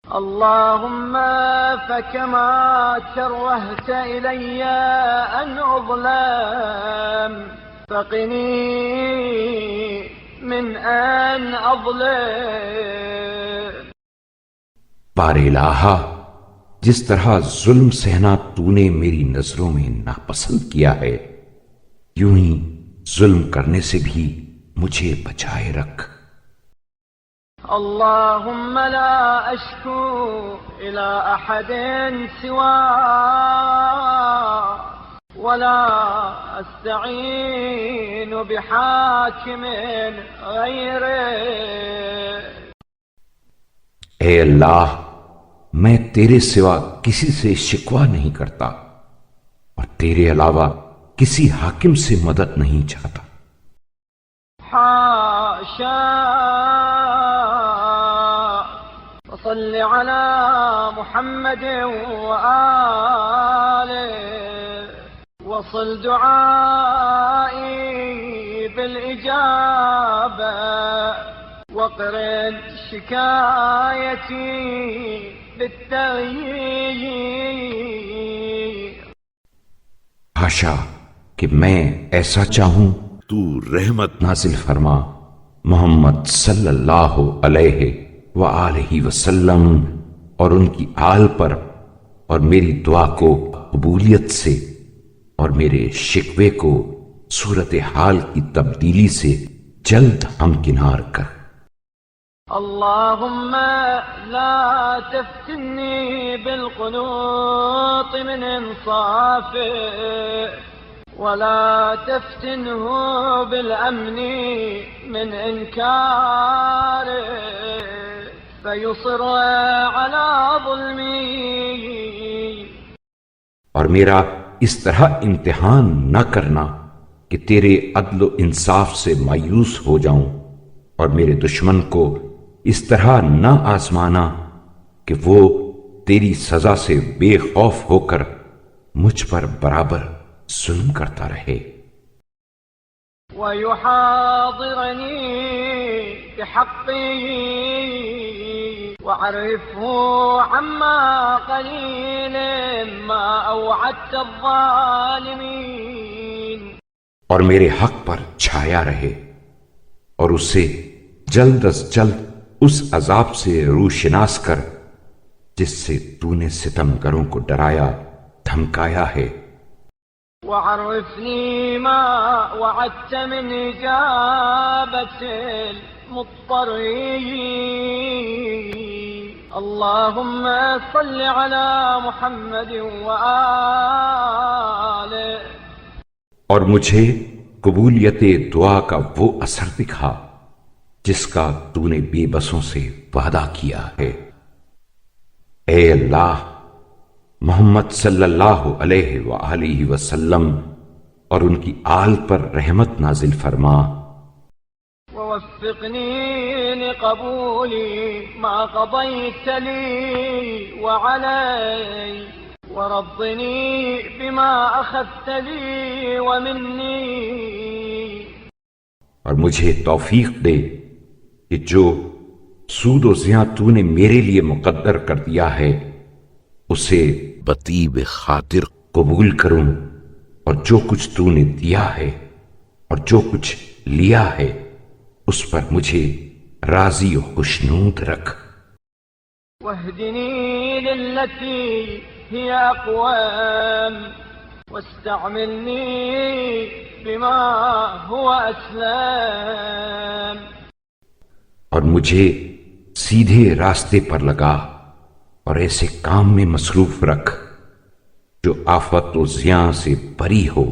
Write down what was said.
اللهم فكما كرهت إلي أن أظلم فقني من أن أظلم. بار الہا، جس طرح ظلم سہنا تو نے میری نظروں میں ناپسند کیا ہے، یوں ہی ظلم کرنے سے بھی مجھے بچائے رکھ. اللهم لا أشكو إلى أحد سواك ولا أستعين بحاكم غيرك. اے اللہ، میں تیرے سوا کسی سے شکوہ نہیں کرتا اور تیرے علاوہ کسی حاکم سے مدد نہیں چاہتا. حاشا وصل على محمد وآله وصل دعائي بالإجابة وقرن شكايتي بالتغيير. حاشا کہ میں ایسا چاہوں، تو رحمت نازل فرما محمد صلی اللہ علیہ وآلہ وسلم اور ان کی آل پر، اور میری دعا کو قبولیت سے اور میرے شکوے کو صورتحال کی تبدیلی سے جلد ہمکنار کر. اللهم لا تفتني بالقنوط من انصافه ولا تفتنه بالأمن من إنكاره فيصر على ظلمي. اور میرا اس طرح امتحان نہ کرنا کہ تیرے عدل و انصاف سے مایوس ہو جاؤں، اور میرے دشمن کو اس طرح نہ آزمانا کہ وہ تیری سزا سے بے خوف ہو کر مجھ پر برابر ظلم کرتا رہے. ويحاضرني بحقه وعرفه عما قليل ما أوعدت الظالمين. اور میرے حق پر چھایا رہے اور اسے جلد از جلد اس عذاب سے روشناس کر جس سے تو نے ستمگروں کو ڈرایا دھمکایا ہے. وعرفني ما وعدت من إجابة المضطرين. اللهم صل على محمد وآله. اور مجھے قبولیت دعا کا وہ اثر دکھا جس کا تو نے بے بسوں سے وعدہ کیا ہے. اے اللہ، محمد صلی اللہ علیہ وآلہ وسلم اور ان کی آل پر رحمت نازل فرما. ووفقني لقبول ما قضيت لي وعلي ورضني بما أخذت لي ومني. اور مجھے توفیق دے کہ جو سود و زیاں تو نے میرے لیے مقدر کر دیا ہے اسے بطیب خاطر قبول کروں، اور جو کچھ تو نے دیا ہے اور جو کچھ لیا ہے اس پر مجھے راضی و خوشنود رکھ. واهدني للتي هي أقوم واستعملني بما هو أسلم. اور مجھے سیدھے راستے پر لگا اور ایسے کام میں مصروف رکھ جو آفت و زیاں سے بری ہو.